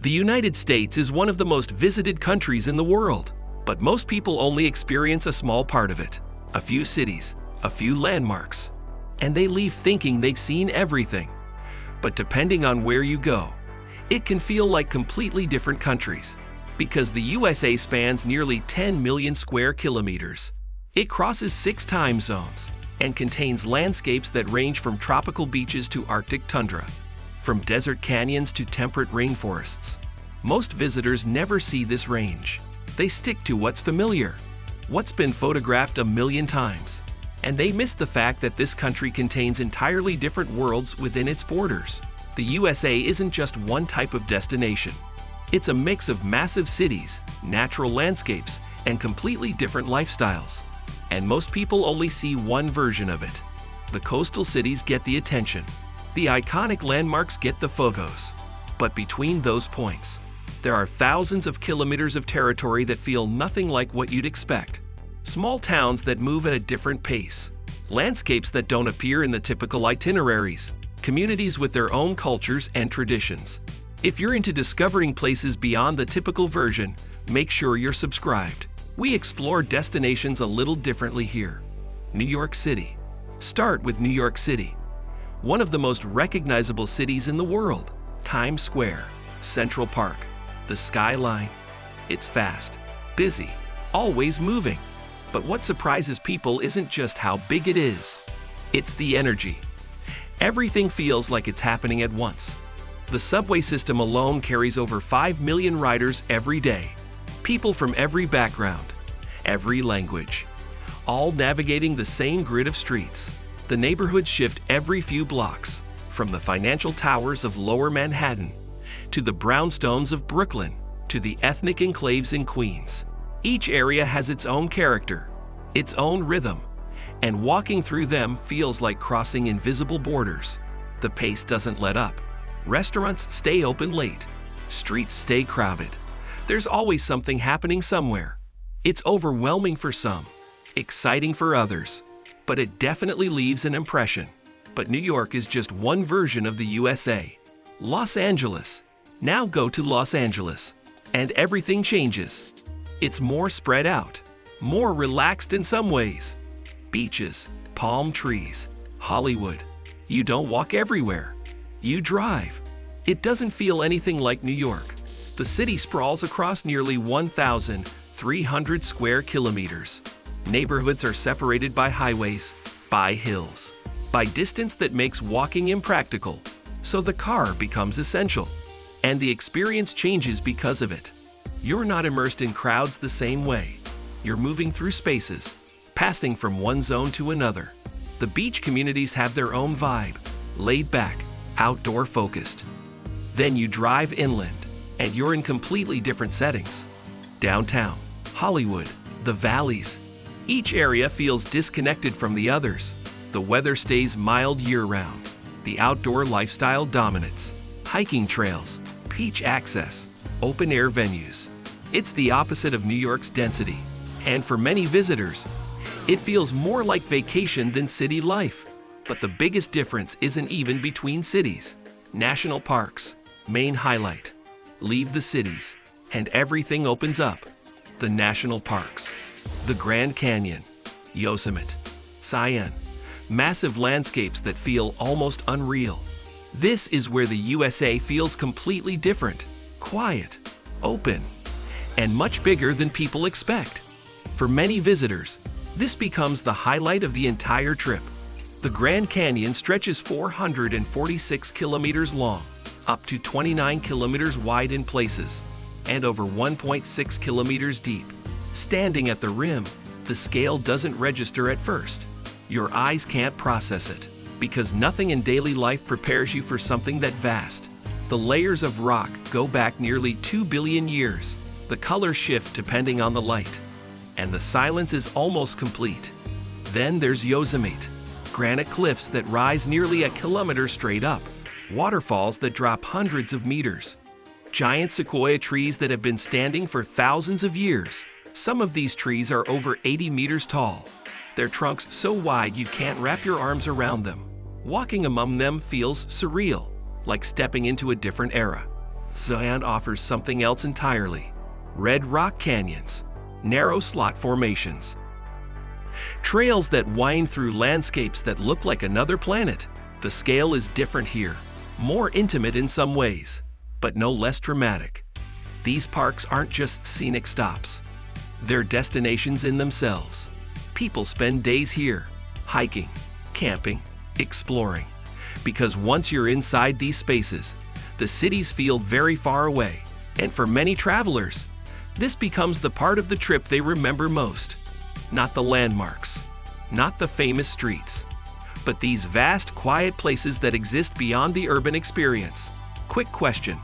The United States is one of the most visited countries in the world, but most people only experience a small part of it. A few cities, a few landmarks, and they leave thinking they've seen everything. But depending on where you go, it can feel like completely different countries, because the USA spans nearly 10 million square kilometers. It crosses 6 time zones and contains landscapes that range from tropical beaches to Arctic tundra, from desert canyons to temperate rainforests. Most visitors never see this range. They stick to what's familiar, what's been photographed a million times, and they miss the fact that this country contains entirely different worlds within its borders. The USA isn't just one type of destination. It's a mix of massive cities, natural landscapes, and completely different lifestyles. And most people only see one version of it. The coastal cities get the attention. The iconic landmarks get the photos. But between those points, there are thousands of kilometers of territory that feel nothing like what you'd expect. Small towns that move at a different pace. Landscapes that don't appear in the typical itineraries. Communities with their own cultures and traditions. If you're into discovering places beyond the typical version, make sure you're subscribed. We explore destinations a little differently here. New York City. Start with New York City. One of the most recognizable cities in the world. Times Square, Central Park, the skyline. It's fast, busy, always moving. But what surprises people isn't just how big it is. It's the energy. Everything feels like it's happening at once. The subway system alone carries over 5 million riders every day. People from every background, every language, all navigating the same grid of streets. The neighborhoods shift every few blocks, from the financial towers of Lower Manhattan, to the brownstones of Brooklyn, to the ethnic enclaves in Queens. Each area has its own character, its own rhythm, and walking through them feels like crossing invisible borders. The pace doesn't let up. Restaurants stay open late. Streets stay crowded. There's always something happening somewhere. It's overwhelming for some, exciting for others, but it definitely leaves an impression. But New York is just one version of the USA. Los Angeles. Now go to Los Angeles, and everything changes. It's more spread out, more relaxed in some ways. Beaches, palm trees, Hollywood. You don't walk everywhere. You drive. It doesn't feel anything like New York. The city sprawls across nearly 1,300 square kilometers. Neighborhoods are separated by highways, by hills, by distance that makes walking impractical. So the car becomes essential. And the experience changes because of it. You're not immersed in crowds the same way. You're moving through spaces, passing from one zone to another. The beach communities have their own vibe, laid back, outdoor focused. Then you drive inland, and you're in completely different settings. Downtown, Hollywood, the valleys. Each area feels disconnected from the others. The weather stays mild year-round. The outdoor lifestyle dominates. Hiking trails, beach access, open-air venues. It's the opposite of New York's density. And for many visitors, it feels more like vacation than city life. But the biggest difference isn't even between cities. National parks, main highlight. Leave the cities, and everything opens up. The national parks. The Grand Canyon, Yosemite, Cheyenne. Massive landscapes that feel almost unreal. This is where the USA feels completely different. Quiet, open, and much bigger than people expect. For many visitors, this becomes the highlight of the entire trip. The Grand Canyon stretches 446 kilometers long, up to 29 kilometers wide in places, and over 1.6 kilometers deep. Standing at the rim, the scale doesn't register at first. Your eyes can't process it, because nothing in daily life prepares you for something that vast. The layers of rock go back nearly 2 billion years. The colors shift depending on the light, and the silence is almost complete. Then there's Yosemite, granite cliffs that rise nearly a kilometer straight up, waterfalls that drop hundreds of meters, giant sequoia trees that have been standing for thousands of years. Some of these trees are over 80 meters tall. Their trunks so wide you can't wrap your arms around them. Walking among them feels surreal, like stepping into a different era. Zion offers something else entirely. Red rock canyons, narrow slot formations, trails that wind through landscapes that look like another planet. The scale is different here, more intimate in some ways, but no less dramatic. These parks aren't just scenic stops. They're destinations in themselves. People spend days here, hiking, camping, exploring. Because once you're inside these spaces, the cities feel very far away. And for many travelers, this becomes the part of the trip they remember most. Not the landmarks, not the famous streets, but these vast, quiet places that exist beyond the urban experience. Quick question: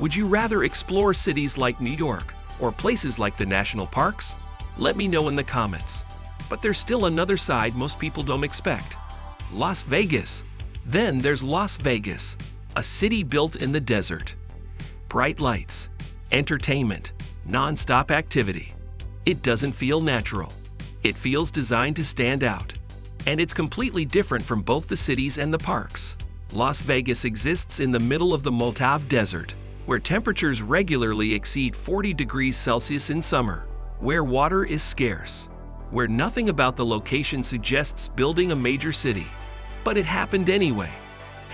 would you rather explore cities like New York or places like the national parks? Let me know in the comments. But there's still another side most people don't expect: Las Vegas. Then there's Las Vegas, a city built in the desert. Bright lights, entertainment, non-stop activity. It doesn't feel natural. It feels designed to stand out. And it's completely different from both the cities and the parks. Las Vegas exists in the middle of the Mojave Desert, where temperatures regularly exceed 40 degrees Celsius in summer, where water is scarce, where nothing about the location suggests building a major city. But it happened anyway.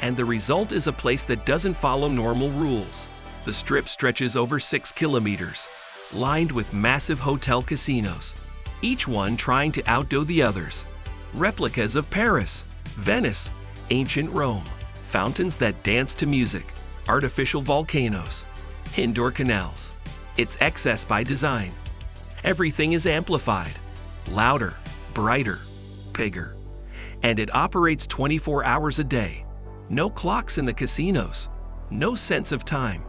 And the result is a place that doesn't follow normal rules. The Strip stretches over 6 kilometers, lined with massive hotel casinos, each one trying to outdo the others. Replicas of Paris, Venice, ancient Rome, fountains that dance to music, artificial volcanoes, indoor canals. It's excess by design. Everything is amplified, louder, brighter, bigger. And it operates 24 hours a day. No clocks in the casinos, no sense of time,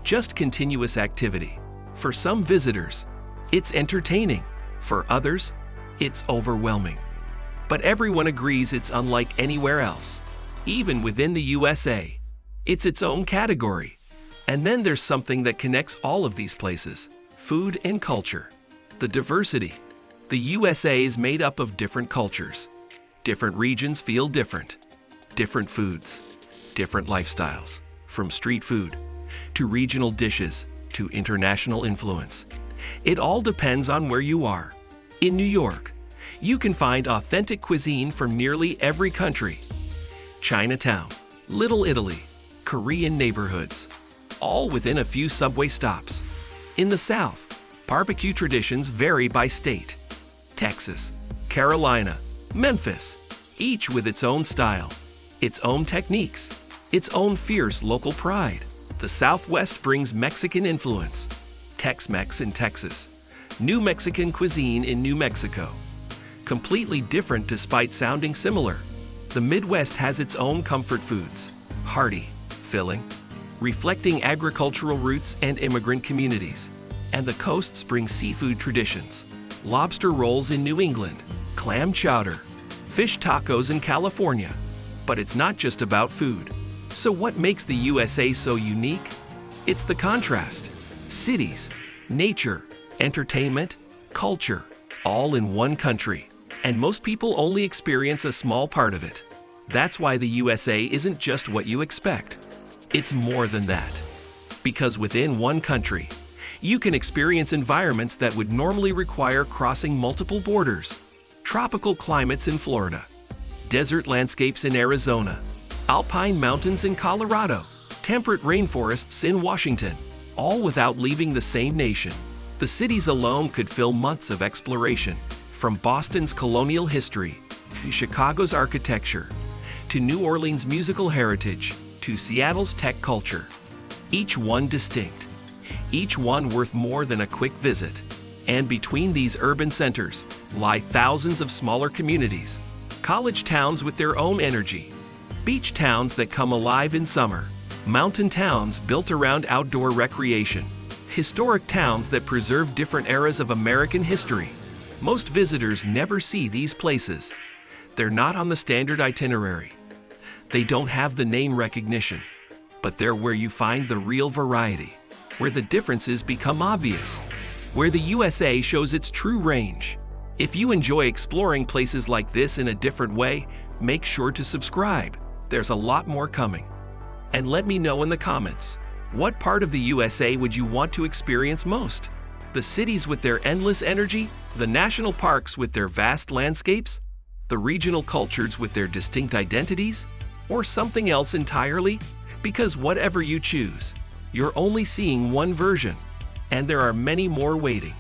just continuous activity. For some visitors, it's entertaining. For others, it's overwhelming. But everyone agrees it's unlike anywhere else. Even within the USA, it's its own category. And then there's something that connects all of these places: food and culture. The diversity. The USA is made up of different cultures. Different regions feel different. Different foods, different lifestyles, from street food to regional dishes to international influence. It all depends on where you are. In New York, you can find authentic cuisine from nearly every country. Chinatown, Little Italy, Korean neighborhoods, all within a few subway stops. In the South, barbecue traditions vary by state. Texas, Carolina, Memphis, each with its own style, its own techniques, its own fierce local pride. The Southwest brings Mexican influence. Tex-Mex in Texas, New Mexican cuisine in New Mexico. Completely different despite sounding similar. The Midwest has its own comfort foods, hearty, filling, reflecting agricultural roots and immigrant communities. And the coasts bring seafood traditions. Lobster rolls in New England, clam chowder, fish tacos in California. But it's not just about food. So what makes the USA so unique? It's the contrast. Cities, nature, entertainment, culture, all in one country. And most people only experience a small part of it. That's why the USA isn't just what you expect. It's more than that. Because within one country, you can experience environments that would normally require crossing multiple borders. Tropical climates in Florida, desert landscapes in Arizona, alpine mountains in Colorado, temperate rainforests in Washington, all without leaving the same nation. The cities alone could fill months of exploration, from Boston's colonial history, to Chicago's architecture, to New Orleans' musical heritage, to Seattle's tech culture. Each one distinct, each one worth more than a quick visit. And between these urban centers lie thousands of smaller communities, college towns with their own energy, beach towns that come alive in summer, mountain towns built around outdoor recreation, historic towns that preserve different eras of American history. Most visitors never see these places. They're not on the standard itinerary. They don't have the name recognition, but they're where you find the real variety, where the differences become obvious, where the USA shows its true range. If you enjoy exploring places like this in a different way, make sure to subscribe. There's a lot more coming. And let me know in the comments, What part of the USA would you want to experience most? The cities with their endless energy? The national parks with their vast landscapes? The regional cultures with their distinct identities? Or something else entirely? Because whatever you choose, you're only seeing one version, and there are many more waiting.